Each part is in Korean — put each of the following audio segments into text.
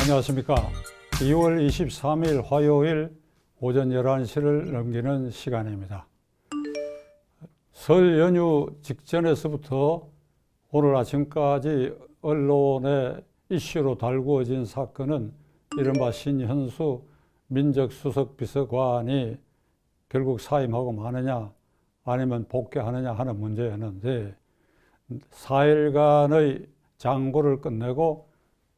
안녕하십니까. 2월 23일 화요일 오전 11시를 넘기는 시간입니다. 설 연휴 직전에서부터 오늘 아침까지 언론의 이슈로 달구어진 사건은 이른바 신현수 민정수석비서관이 결국 사임하고 마느냐 아니면 복귀하느냐 하는 문제였는데 4일간의 장고를 끝내고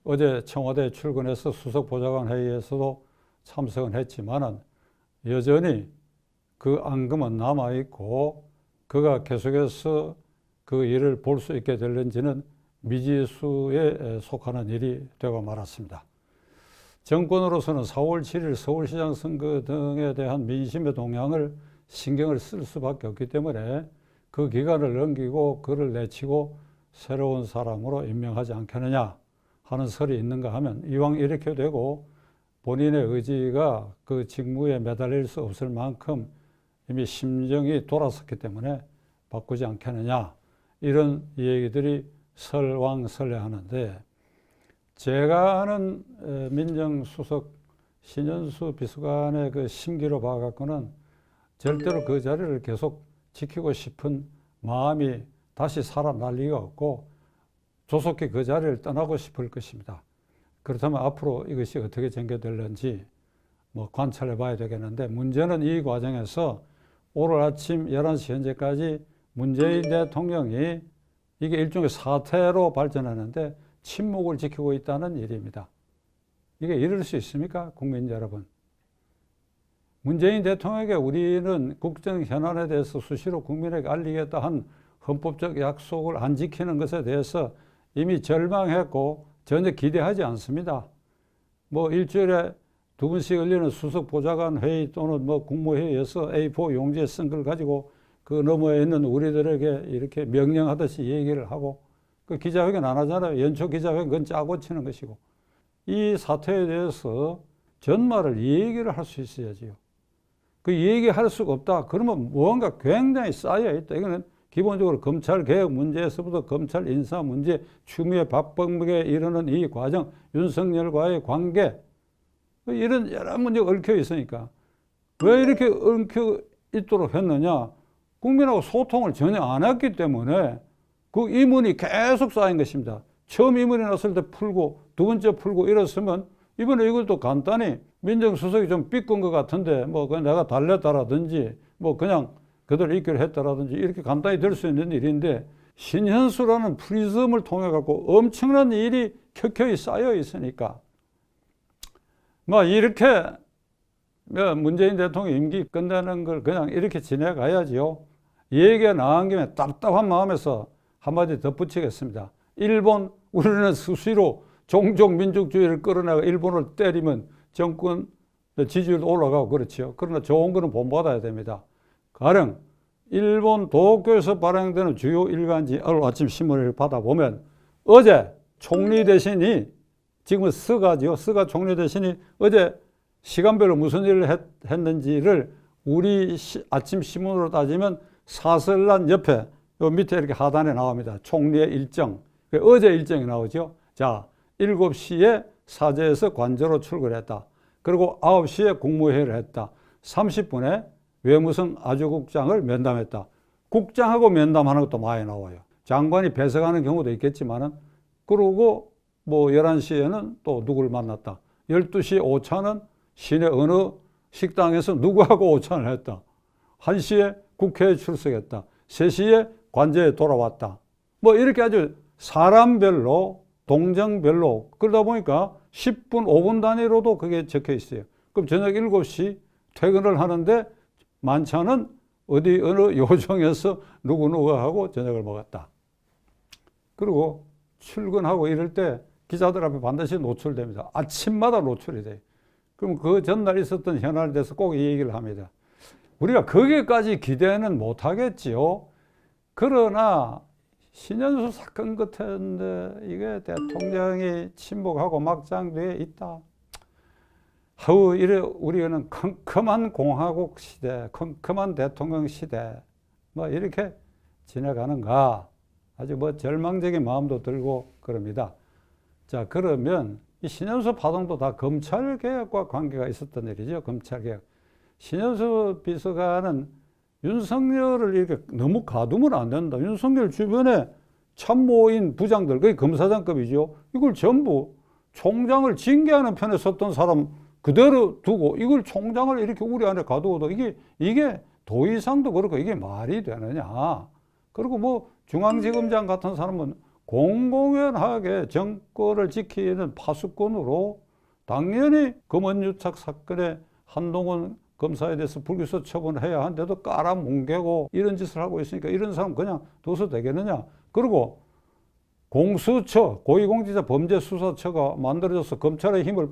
어제 청와대에 출근해서 수석보좌관 회의에서도 참석은 했지만은 여전히 그 앙금은 남아있고 그가 계속해서 그 일을 볼 수 있게 될는지는 미지수에 속하는 일이 되고 말았습니다. 정권으로서는 4월 7일 서울시장 선거 등에 대한 민심의 동향을 신경을 쓸 수밖에 없기 때문에 그 기간을 넘기고 그를 내치고 새로운 사람으로 임명하지 않겠느냐 하는 설이 있는가 하면 이왕 이렇게 되고 본인의 의지가 그 직무에 매달릴 수 없을 만큼 이미 심정이 돌아섰기 때문에 바꾸지 않겠느냐 이런 얘기들이 설왕설래하는데 제가 아는 민정수석 신현수 비서관의 그 심기로 봐갖고는 절대로 그 자리를 계속 지키고 싶은 마음이 다시 살아날 리가 없고 조속히 그 자리를 떠나고 싶을 것입니다. 그렇다면 앞으로 이것이 어떻게 전개될는지 관찰해 봐야 되겠는데 문제는 이 과정에서 오늘 아침 11시 현재까지 문재인 대통령이 이게 일종의 사태로 발전하는데 침묵을 지키고 있다는 일입니다. 이게 이럴 수 있습니까? 국민 여러분. 문재인 대통령에게 우리는 국정 현안에 대해서 수시로 국민에게 알리겠다 한 헌법적 약속을 안 지키는 것에 대해서 이미 절망했고 전혀 기대하지 않습니다. 일주일에 2번씩 열리는 수석보좌관 회의 또는 국무회의에서 A4 용지에 쓴 걸 가지고 그 너머에 있는 우리들에게 이렇게 명령하듯이 얘기를 하고 그 기자회견 안 하잖아요. 연초 기자회견 그건 짜고 치는 것이고 이 사태에 대해서 전말을 얘기를 할 수 있어야지요. 그 얘기할 수가 없다. 그러면 무언가 굉장히 쌓여 있다. 이거는 기본적으로 검찰 개혁 문제에서부터 검찰 인사 문제, 추미애 박범계 이르는 이 과정, 윤석열과의 관계 이런 여러 문제가 얽혀 있으니까 왜 이렇게 얽혀 있도록 했느냐? 국민하고 소통을 전혀 안 했기 때문에 그 이문이 계속 쌓인 것입니다. 처음 이문이 났을 때 풀고 두 번째 풀고 이랬으면 이번에 이것도 간단히 민정수석이 좀 삐끈 것 같은데 그냥 내가 달랬다라든지 그냥 그대로 입기를 했다라든지 이렇게 간단히 될 수 있는 일인데 신현수라는 프리즘을 통해 갖고 엄청난 일이 켜켜이 쌓여 있으니까 이렇게 문재인 대통령 임기 끝내는 걸 그냥 이렇게 지내가야지요. 얘기가 나온 김에 답답한 마음에서 한마디 덧붙이겠습니다. 일본, 우리는 수시로 종족 민족주의를 끌어내가 일본을 때리면 정권 지지율도 올라가고 그렇지요. 그러나 좋은 거는 본받아야 됩니다. 가령 일본 도쿄에서 발행되는 주요 일간지 오늘 아침 신문을 받아보면 어제 총리 대신이 지금은 스가지요. 스가 총리 대신이 어제 시간별로 무슨 일을 했는지를 우리 아침 신문으로 따지면 사설란 옆에 요 밑에 이렇게 하단에 나옵니다. 총리의 일정. 어제 일정이 나오죠. 자, 7시에 사저에서 관저로 출근했다. 그리고 9시에 국무회의를 했다. 30분에 외무성 아주국장을 면담했다. 국장하고 면담하는 것도 많이 나와요. 장관이 배석하는 경우도 있겠지만은 그러고 11시에는 또 누구를 만났다. 12시에 오찬은 시내 어느 식당에서 누구하고 오찬을 했다. 1시에 국회에 출석했다. 3시에 관저에 돌아왔다. 이렇게 아주 사람별로 동정별로 그러다 보니까 10분, 5분 단위로도 그게 적혀 있어요. 그럼 저녁 7시 퇴근을 하는데 만찬은 어느 요정에서 누구누구 하고 저녁을 먹었다. 그리고 출근하고 이럴 때 기자들 앞에 반드시 노출됩니다. 아침마다 노출이 돼요. 그럼 그 전날 있었던 현안에 대해서 꼭 이 얘기를 합니다. 우리가 거기까지 기대는 못하겠지요. 그러나 신현수 사건 같은데 이게 대통령이 침묵하고 막장 뒤에 있다. 이래 우리는 컴컴한 공화국 시대, 컴컴한 대통령 시대 이렇게 지나가는가 아주 절망적인 마음도 들고 그럽니다. 자, 그러면 이 신현수 파동도 다 검찰개혁과 관계가 있었던 일이죠. 검찰개혁. 신현수 비서관은 윤석열을 이렇게 너무 가두면 안 된다. 윤석열 주변에 참모인 부장들, 그게 검사장급이죠. 이걸 전부 총장을 징계하는 편에 섰던 사람 그대로 두고 이걸 총장을 이렇게 우리 안에 가두어도 이게 도의상도 그렇고 이게 말이 되느냐. 그리고 뭐 중앙지검장 같은 사람은 공공연하게 정권을 지키는 파수꾼으로 당연히 검언유착 사건에 한동훈 검사에 대해서 불기소 처분해야 하는데도 깔아뭉개고 이런 짓을 하고 있으니까 이런 사람 그냥 둬서 되겠느냐. 그리고 공수처, 고위공직자 범죄수사처가 만들어져서 검찰의 힘을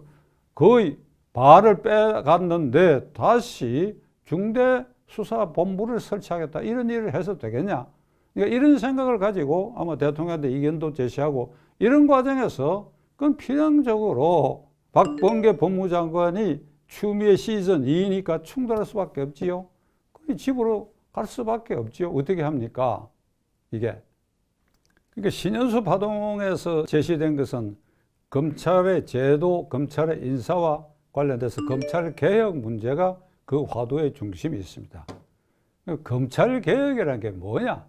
거의 발을 빼갔는데 다시 중대수사본부를 설치하겠다. 이런 일을 해서 되겠냐. 그러니까 이런 생각을 가지고 아마 대통령한테 이견도 제시하고 이런 과정에서 그건 필연적으로 박범계 법무장관이 추미애 시즌 2니까 충돌할 수밖에 없지요. 집으로 갈 수밖에 없지요. 어떻게 합니까? 이게. 그러니까 신현수 파동에서 제시된 것은 검찰의 제도, 검찰의 인사와 관련돼서 검찰 개혁 문제가 그 화두의 중심이 있습니다. 검찰 개혁이라는 게 뭐냐?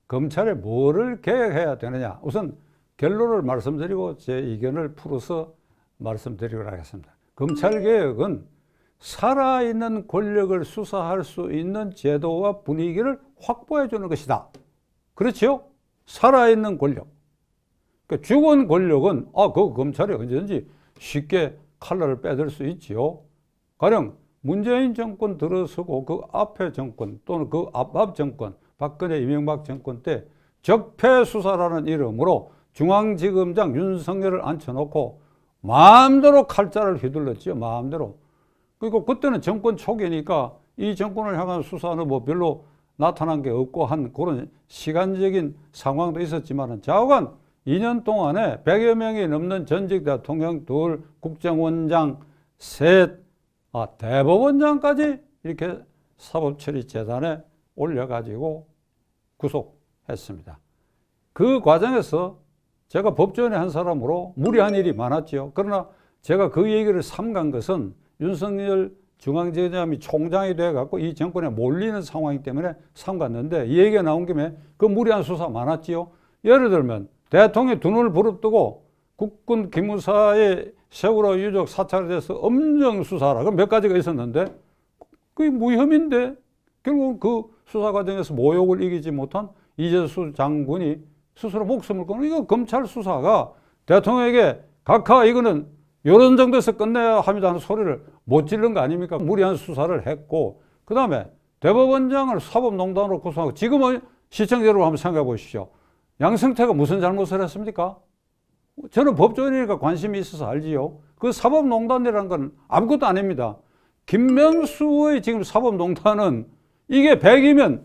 검찰에 뭐를 개혁해야 되느냐? 우선 결론을 말씀드리고 제 의견을 풀어서 말씀드리도록 하겠습니다. 검찰 개혁은 살아있는 권력을 수사할 수 있는 제도와 분위기를 확보해 주는 것이다. 그렇죠? 살아있는 권력. 그러니까 죽은 권력은 그 검찰이 언제든지 쉽게 칼날을 빼들 수 있지요. 가령 문재인 정권 들어서고 그 앞에 정권 또는 그 앞 정권 박근혜 이명박 정권 때 적폐수사라는 이름으로 중앙지검장 윤석열을 앉혀놓고 마음대로 칼자를 휘둘렀지요. 마음대로. 그리고 그때는 정권 초기니까 이 정권을 향한 수사는 뭐 별로 나타난 게 없고 한 그런 시간적인 상황도 있었지만 좌우간 2년 동안에 100여 명이 넘는 전직 대통령 둘, 국정원장 셋, 대법원장까지 이렇게 사법처리재단에 올려가지고 구속했습니다. 그 과정에서 제가 법조인의 한 사람으로 무리한 일이 많았죠. 그러나 제가 그 얘기를 삼간 것은 윤석열 중앙지검장이 총장이 돼갖고 이 정권에 몰리는 상황이기 때문에 삼갔는데 이 얘기가 나온 김에 그 무리한 수사 많았지요. 예를 들면 대통령이 두 눈을 부릅뜨고 국군 기무사의 세월호 유족 사찰에 대해서 엄정 수사라. 그럼 몇 가지가 있었는데 그게 무혐의인데 결국 그 수사 과정에서 모욕을 이기지 못한 이재수 장군이 스스로 목숨을 끊는 이거 검찰 수사가 대통령에게 각하 이거는 이런 정도에서 끝내야 합니다 하는 소리를 못 지른 거 아닙니까? 무리한 수사를 했고 그 다음에 대법원장을 사법농단으로 구속하고 지금은 시청자 여러분 한번 생각해 보십시오. 양승태가 무슨 잘못을 했습니까? 저는 법조인이니까 관심이 있어서 알지요. 그 사법농단이라는 건 아무것도 아닙니다. 김명수의 지금 사법농단은 이게 100이면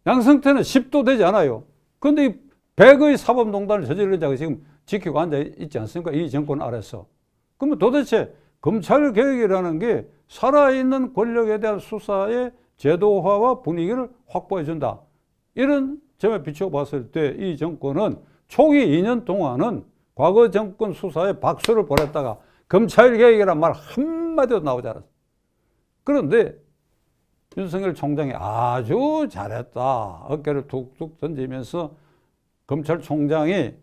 양승태는 10도 되지 않아요. 그런데 이 100의 사법농단을 저지른 자가 지금 지키고 앉아 있지 않습니까? 이 정권 아래서. 그러면 도대체 검찰 개혁이라는 게 살아있는 권력에 대한 수사의 제도화와 분위기를 확보해 준다. 이런 점에 비춰봤을 때 이 정권은 초기 2년 동안은 과거 정권 수사에 박수를 보냈다가 검찰 개혁이란 말 한마디도 나오지 않았어요. 그런데 윤석열 총장이 아주 잘했다. 어깨를 툭툭 던지면서 검찰총장이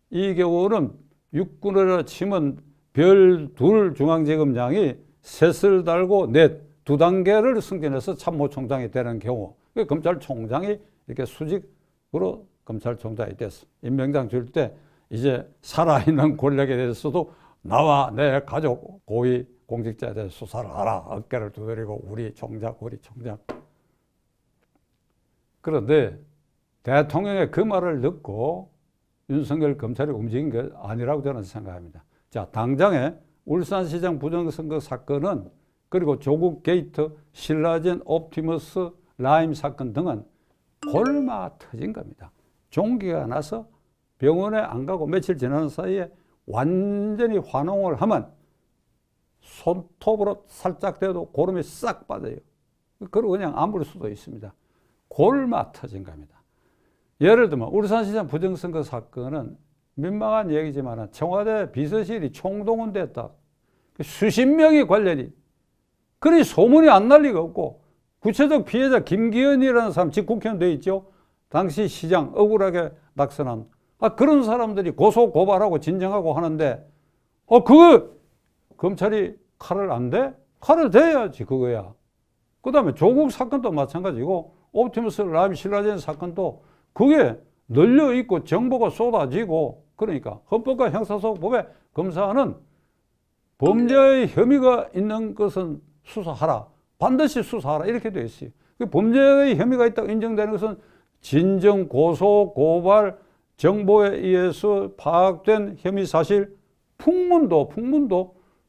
이 경우는 육군으로 치면 별 둘 중앙지검장이 셋을 달고 넷, 두 단계를 승진해서 참모총장이 되는 경우 검찰총장이 이렇게 수직으로 검찰총장이 됐어. 임명장 줄 때 이제 살아있는 권력에 대해서도 나와 내 가족 고위 공직자에 대해서 수사를 하라. 어깨를 두드리고 우리 총장. 그런데 대통령의 그 말을 듣고 윤석열 검찰이 움직인 게 아니라고 저는 생각합니다. 자, 당장에 울산시장 부정선거 사건은 그리고 조국 게이트, 신라젠, 옵티머스, 라임 사건 등은 골마 터진 겁니다. 종기가 나서 병원에 안 가고 며칠 지나는 사이에 완전히 환홍을 하면 손톱으로 살짝 대도 고름이 싹 빠져요. 그리고 그냥 아물 수도 있습니다. 골마 터진 겁니다. 예를 들면 울산시장 부정선거 사건은 민망한 얘기지만 청와대 비서실이 총동원됐다. 수십 명의 관련이. 그러니 소문이 안 날 리가 없고 구체적 피해자 김기현이라는 사람, 직 국회의원 돼 있죠. 당시 시장 억울하게 낙선한 그런 사람들이 고소 고발하고 진정하고 하는데 그거 검찰이 칼을 안 대? 칼을 대야지 그거야. 그 다음에 조국 사건도 마찬가지고 옵티머스 라임 신라젠 사건도 그게 널려있고 정보가 쏟아지고 그러니까 헌법과 형사소송법에 검사는 범죄의 혐의가 있는 것은 수사하라. 반드시 수사하라. 이렇게 되어 있어요. 범죄의 혐의가 있다고 인정되는 것은 진정, 고소, 고발, 정보에 의해서 파악된 혐의 사실, 풍문도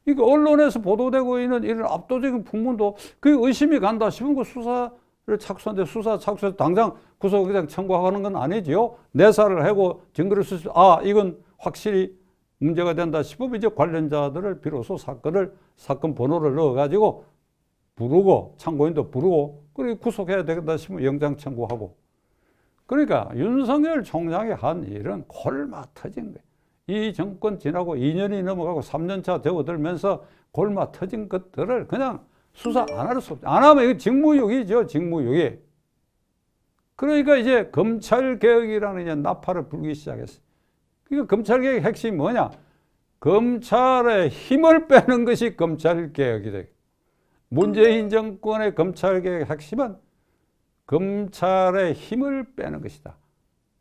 이거 언론에서 보도되고 있는 이런 압도적인 풍문도 그 의심이 간다 싶은 거 수사를 착수하는데 수사 착수해서 당장 구속영장 청구하는 건 아니지요. 내사를 하고 증거를 쓸 수, 이건 확실히 문제가 된다 싶으면 이제 관련자들을 비로소 사건 번호를 넣어가지고 부르고 참고인도 부르고 그리고 구속해야 되겠다 싶으면 영장 청구하고. 그러니까 윤석열 총장이 한 일은 골마 터진 거예요. 이 정권 지나고 2년이 넘어가고 3년차 접어들면서 골마 터진 것들을 그냥 수사 안 할 수 없죠. 안 하면 이거 직무유기죠. 직무유기. 그러니까 이제 검찰개혁이라는 이제 나팔을 불기 시작했어요. 그러니까 검찰개혁의 핵심이 뭐냐? 검찰의 힘을 빼는 것이 검찰개혁이다. 문재인 정권의 검찰개혁의 핵심은 검찰의 힘을 빼는 것이다.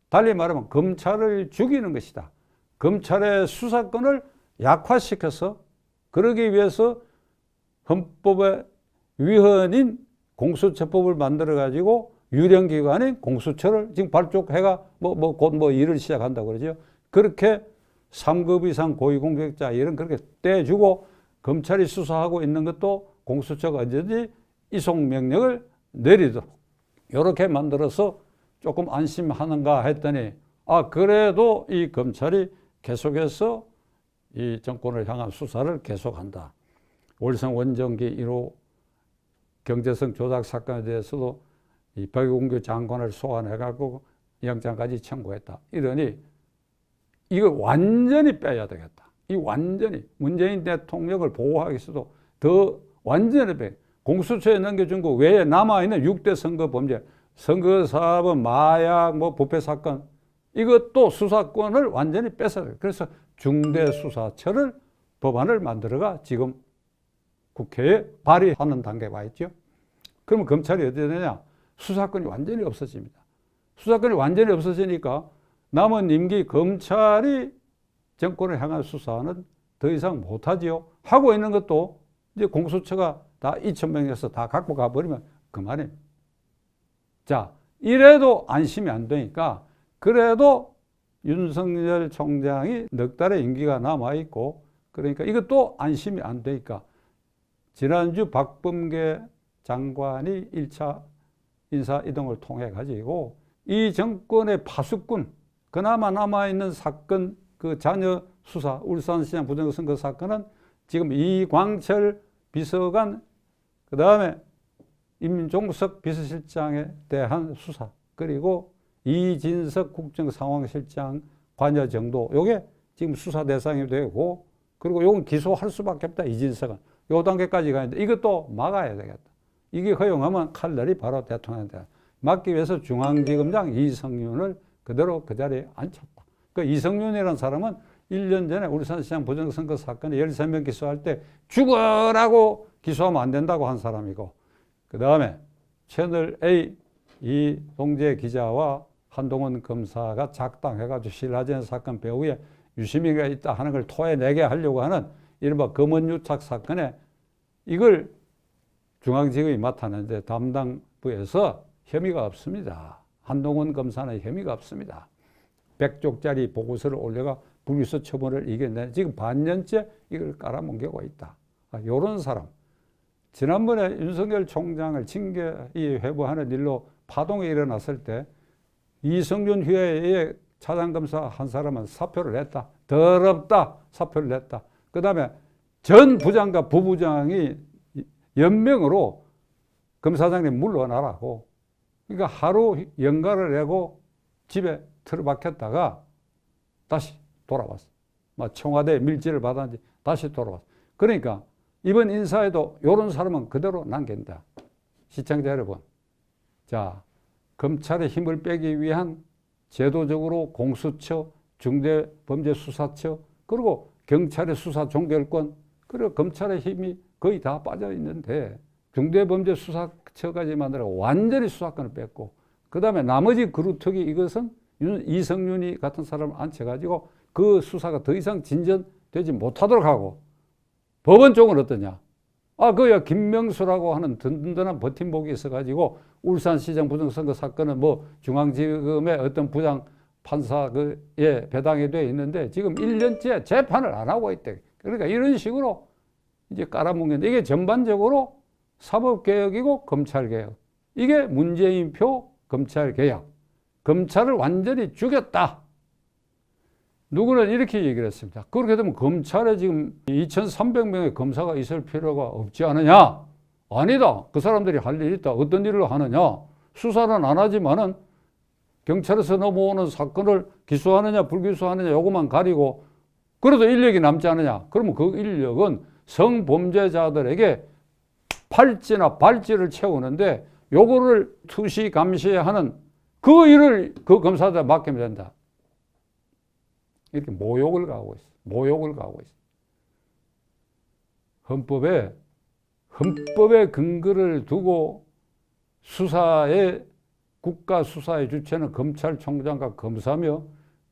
달리 말하면 검찰을 죽이는 것이다. 검찰의 수사권을 약화시켜서 그러기 위해서 헌법의 위헌인 공수처법을 만들어가지고 유령기관인 공수처를 지금 발족해가 곧 일을 시작한다고 그러죠. 그렇게 3급 이상 고위공직자 이런 그렇게 떼주고 검찰이 수사하고 있는 것도 공수처가 언제든지 이송명령을 내리도록 이렇게 만들어서 조금 안심하는가 했더니 그래도 이 검찰이 계속해서 이 정권을 향한 수사를 계속한다. 월성 원전기 1호 경제성 조작 사건에 대해서도 이 박용규 장관을 소환해갖고 영장까지 청구했다. 이러니 이거 완전히 빼야 되겠다. 이 완전히 문재인 대통령을 보호하기 위해서도 더 완전히 공수처에 넘겨준 거 외에 남아있는 6대 선거 범죄, 선거사범, 마약, 부패 사건 이것도 수사권을 완전히 뺏어야 돼요. 그래서 중대수사처를 법안을 만들어가 지금 국회에 발의하는 단계에 와 있죠. 그러면 검찰이 어떻게 되냐? 수사권이 완전히 없어집니다. 수사권이 완전히 없어지니까 남은 임기 검찰이 정권을 향한 수사는 더 이상 못하지요. 하고 있는 것도 이제 공수처가 다 2,000명에서 다 갖고 가버리면 그만입니다. 자, 이래도 안심이 안 되니까 그래도 윤석열 총장이 넉 달의 임기가 남아있고 그러니까 이것도 안심이 안 되니까 지난주 박범계 장관이 1차 인사 이동을 통해 가지고 이 정권의 파수꾼 그나마 남아있는 사건 그 자녀 수사 울산시장 부정선거 사건은 지금 이광철 비서관 그 다음에 임종석 비서실장에 대한 수사 그리고 이진석 국정상황실장 관여 정도 요게 지금 수사 대상이 되고 그리고 요건 기소할 수밖에 없다. 이진석은 요 단계까지 가는데 이것도 막아야 되겠다. 이게 허용하면 칼날이 바로 대통령한테 막기 위해서 중앙지검장 이성윤을 그대로 그 자리에 앉혔다. 그 이성윤이라는 사람은 1년 전에 울산시장 부정선거 사건에 13명 기소할 때 죽어라고 기소하면 안 된다고 한 사람이고 그 다음에 채널A 이동재 기자와 한동훈 검사가 작당해가지고 신라젠 사건 배후에 유시민이가 있다 하는 걸 토해내게 하려고 하는 이른바 검언유착 사건에 이걸 중앙지검이 맡았는데 담당 부에서 혐의가 없습니다. 한동훈 검사는 혐의가 없습니다. 100쪽짜리 보고서를 올려가 불기소 처분을 이겨내 지금 반년째 이걸 깔아뭉개고 있다. 이런 사람. 지난번에 윤석열 총장을 징계 회부하는 일로 파동이 일어났을 때 이성윤 회의 차장검사 한 사람은 사표를 냈다. 더럽다. 사표를 냈다. 그 다음에 전 부장과 부부장이 연명으로 검사장님 물러나라고. 그러니까 하루 연가를 내고 집에 틀어박혔다가 다시 돌아왔어. 청와대 밀지를 받았는지 다시 돌아왔어. 그러니까 이번 인사에도 이런 사람은 그대로 남긴다. 시청자 여러분, 자, 검찰의 힘을 빼기 위한 제도적으로 공수처, 중대범죄수사처, 그리고 경찰의 수사 종결권, 그리고 검찰의 힘이 거의 다 빠져 있는데 중대범죄수사처까지 만들어 완전히 수사권을 뺐고, 그 다음에 나머지 그루터기 이것은 이성윤이 같은 사람을 앉혀가지고 그 수사가 더 이상 진전되지 못하도록 하고, 법원 쪽은 어떠냐? 그야 김명수라고 하는 든든한 버팀목이 있어가지고 울산시장 부정선거 사건은 중앙지검의 어떤 부장 판사에 배당이 되어 있는데 지금 1년째 재판을 안 하고 있대. 그러니까 이런 식으로 이제 깔아뭉개는데, 이게 전반적으로 사법개혁이고 검찰개혁. 이게 문재인표 검찰개혁. 검찰을 완전히 죽였다. 누구는 이렇게 얘기를 했습니다. 그렇게 되면 검찰에 지금 2,300명의 검사가 있을 필요가 없지 않느냐? 아니다. 그 사람들이 할 일이 있다. 어떤 일을 하느냐? 수사는 안 하지만은 경찰에서 넘어오는 사건을 기소하느냐 불기소하느냐 요것만 가리고 그래도 인력이 남지 않느냐? 그러면 그 인력은 성범죄자들에게 팔찌나 발찌를 채우는데 요거를 투시 감시하는 그 일을 그 검사들한테 맡기면 된다. 이렇게 모욕을 가하고 있어. 모욕을 가하고 있어. 헌법에 근거를 두고 국가 수사의 주체는 검찰총장과 검사며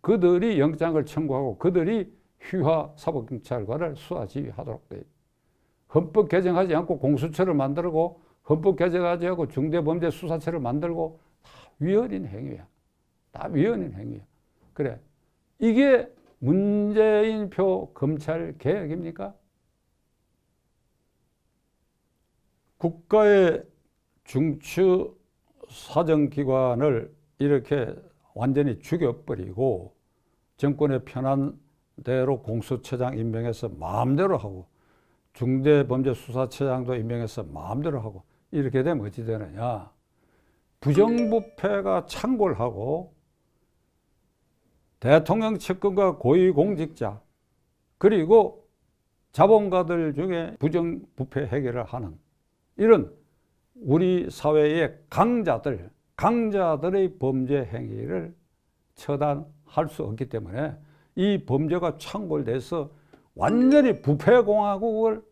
그들이 영장을 청구하고 그들이 휘하 사법경찰관을 수사 지휘하도록 돼 있다. 헌법 개정하지 않고 공수처를 만들고 헌법 개정하지 않고 중대범죄수사처를 만들고 다 위헌인 행위야. 다 위헌인 행위야. 그래. 이게 문재인표 검찰 개혁입니까? 국가의 중추 사정기관을 이렇게 완전히 죽여버리고 정권의 편한 대로 공수처장 임명해서 마음대로 하고 중대범죄수사처장도 임명해서 마음대로 하고 이렇게 되면 어찌 되느냐? 부정부패가 창궐하고 대통령 측근과 고위공직자 그리고 자본가들 중에 부정부패 해결을 하는 이런 우리 사회의 강자들의 범죄 행위를 처단할 수 없기 때문에 이 범죄가 창궐돼서 완전히 부패공화국으로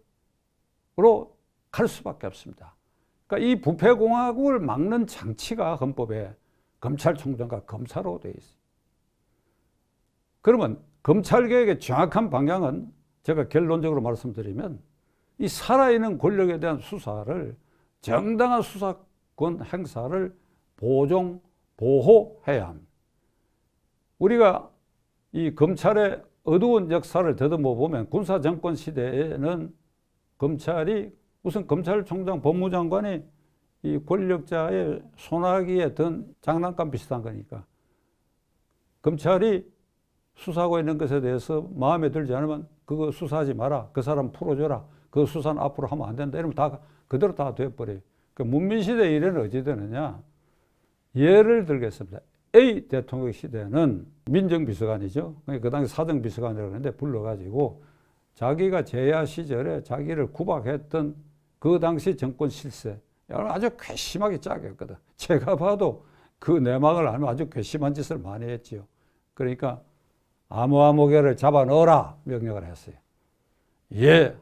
갈 수밖에 없습니다. 그러니까 이 부패공화국을 막는 장치가 헌법에 검찰총장과 검사로 되어 있어요. 그러면 검찰개혁의 정확한 방향은 제가 결론적으로 말씀드리면 이 살아있는 권력에 대한 수사를 정당한 수사권 행사를 보호해야 합니다. 우리가 이 검찰의 어두운 역사를 더듬어 보면 군사정권 시대에는 검찰이 우선 검찰총장 법무장관이 이 권력자의 손아귀에 든 장난감 비슷한 거니까 검찰이 수사하고 있는 것에 대해서 마음에 들지 않으면 그거 수사하지 마라. 그 사람 풀어줘라. 그 수사는 앞으로 하면 안 된다. 이러면 다 그대로 다 돼버려요. 그러니까 문민시대 이래는 어찌 되느냐. 예를 들겠습니다. A 대통령 시대는 민정비서관이죠. 그 당시 사정비서관이라고 하는데 불러가지고 자기가 재야 시절에 자기를 구박했던 그 당시 정권 실세 아주 괘씸하게 짜겼거든. 제가 봐도 그 내막을 알면 아주 괘씸한 짓을 많이 했지요. 그러니까 아무개를 잡아 넣어라 명령을 했어요. 예.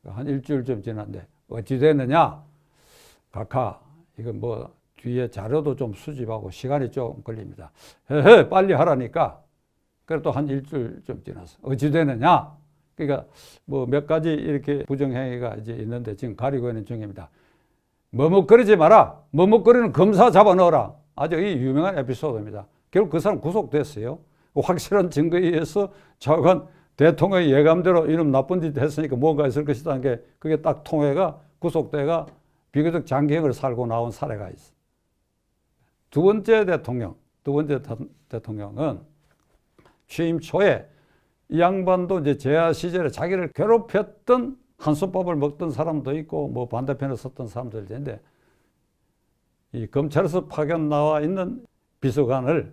한 일주일쯤 지났는데 어찌 됐느냐? 각하 이건 뒤에 자료도 좀 수집하고 시간이 좀 걸립니다. 빨리 하라니까. 그래도 한 일주일쯤 지났어. 어찌 되느냐? 그러니까 몇 가지 이렇게 부정행위가 이제 있는데 지금 가리고 있는 중입니다. 머뭇거리지 마라. 머뭇거리는 검사 잡아 넣어라. 아주 이 유명한 에피소드입니다. 결국 그 사람 구속됐어요. 확실한 증거에 의해서 좌우간 대통령의 예감대로 이놈 나쁜 짓 했으니까 뭔가 있을 것이라는 게 그게 딱 통해가 구속돼가 비교적 장기형을 살고 나온 사례가 있어. 두 번째 대통령은 취임 초에 이 양반도 이제 재야 시절에 자기를 괴롭혔던 한솥밥을 먹던 사람도 있고 반대편에 섰던 사람들이 있는데 이 검찰에서 파견 나와 있는 비서관을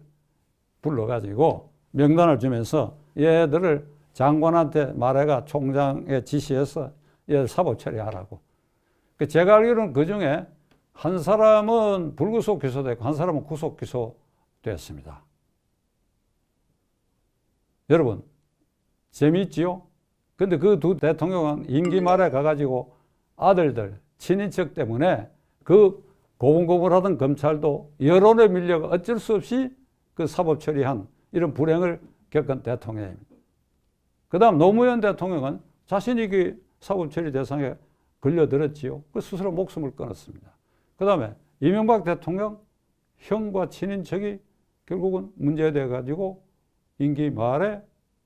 불러가지고 명단을 주면서 얘들을 장관한테 말해가 총장에 지시해서 얘 사법 처리하라고. 제가 알기로는 그 중에 한 사람은 불구속 기소됐고 한 사람은 구속 기소됐습니다. 여러분, 재미있지요? 근데 그 두 대통령은 임기 말에 가가지고 아들들, 친인척 때문에 그 고분고분하던 검찰도 여론에 밀려가 어쩔 수 없이 그 사법 처리한 이런 불행을 겪은 대통령입니다. 그 다음 노무현 대통령은 자신이 그 사법 처리 대상에 걸려들었지요. 그 스스로 목숨을 끊었습니다. 그 다음에 이명박 대통령 형과 친인척이 결국은 문제돼 가지고 임기 말에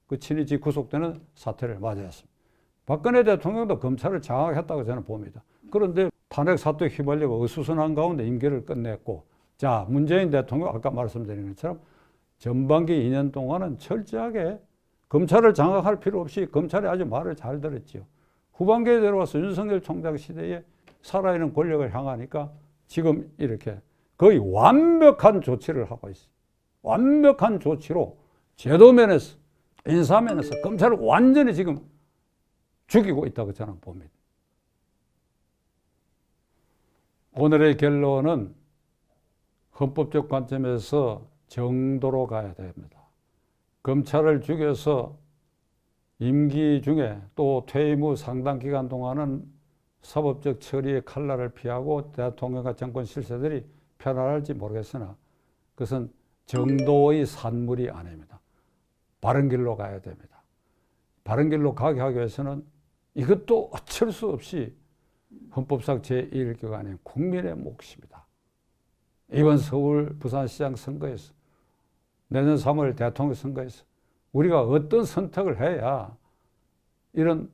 그 친인척이 구속되는 사태를 맞이했습니다. 박근혜 대통령도 검찰을 장악했다고 저는 봅니다. 그런데 탄핵 사태에 휘말리고 어수선한 가운데 임기를 끝냈고, 자, 문재인 대통령 아까 말씀드린 것처럼 전반기 2년 동안은 철저하게 검찰을 장악할 필요 없이 검찰이 아주 말을 잘 들었지요. 후반기에 들어와서 윤석열 총장 시대에 살아있는 권력을 향하니까 지금 이렇게 거의 완벽한 조치를 하고 있어요. 완벽한 조치로 제도 면에서, 인사 면에서 검찰을 완전히 지금 죽이고 있다고 저는 봅니다. 오늘의 결론은 헌법적 관점에서 정도로 가야 됩니다. 검찰을 죽여서 임기 중에 또 퇴임 후 상당 기간 동안은 사법적 처리의 칼날을 피하고 대통령과 정권 실세들이 편안할지 모르겠으나 그것은 정도의 산물이 아닙니다. 바른 길로 가야 됩니다. 바른 길로 가게 하기 위해서는 이것도 어쩔 수 없이 헌법상 제1기관인 국민의 몫입니다. 이번 서울 부산시장 선거에서 내년 3월 대통령 선거에서 우리가 어떤 선택을 해야 이런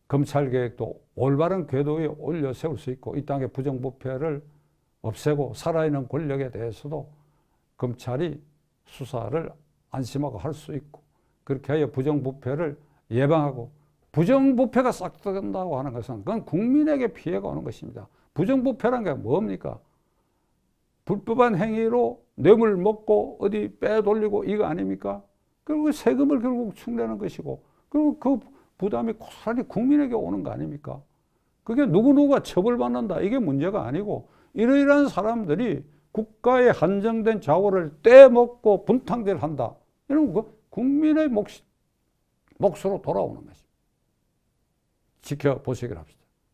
검찰개혁도 올바른 궤도에 올려 세울 수 있고 이 땅의 부정부패를 없애고 살아있는 권력에 대해서도 검찰이 수사를 안심하고 할 수 있고 그렇게 하여 부정부패를 예방하고 부정부패가 싹트는다고 하는 것은 그건 국민에게 피해가 오는 것입니다. 부정부패란 게 뭡니까? 불법한 행위로 뇌물 먹고 어디 빼돌리고 이거 아닙니까? 그리고 세금을 결국 축내는 것이고 그리고 그 부담이 고스란히 국민에게 오는 거 아닙니까? 그게 누구누구가 처벌받는다 이게 문제가 아니고 이러이러한 사람들이 국가의 한정된 자원을 떼먹고 분탕질을 한다. 이러면 그 국민의 몫으로 돌아오는 것입니다. 지켜보시길 합시다.